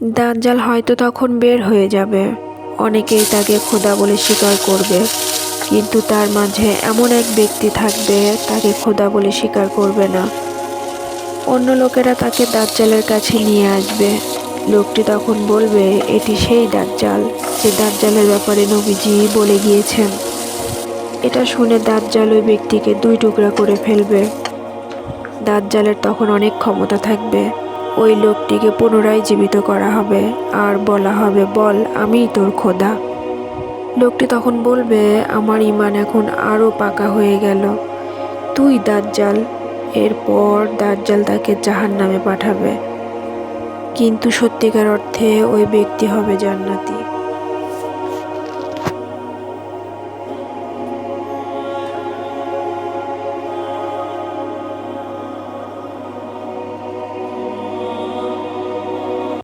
দাজ্জাল হয়তো তখন বের হয়ে যাবে। অনেকেই তাকে খোদা বলে স্বীকার করবে, কিন্তু তার মাঝে এমন এক ব্যক্তি থাকবে তাকে খোদা বলে স্বীকার করবে না। অন্য লোকেরা তাকে দাজ্জালের কাছে নিয়ে আসবে। লোকটি তখন বলবে, এটি সেই দাজ্জাল, যে দাজ্জালের ব্যাপারে নবীজি বলে গিয়েছেন। এটা শুনে দাজ্জাল ওই ব্যক্তিকে 2 টুকরা করে ফেলবে। দাজ্জালের তখন অনেক ক্ষমতা থাকবে। ওই লোকটিকে পুনরায় জীবিত করা হবে আর বলা হবে, বল, আমিই তোর খোদা। লোকটি তখন বলবে, আমার ঈমান এখন আরও পাকা হয়ে গেল, তুই দাজ্জাল। এরপর দাজ্জাল তাকে জাহান্নামে পাঠাবে, কিন্তু সত্যিকার অর্থে ওই ব্যক্তি হবে জান্নাতি।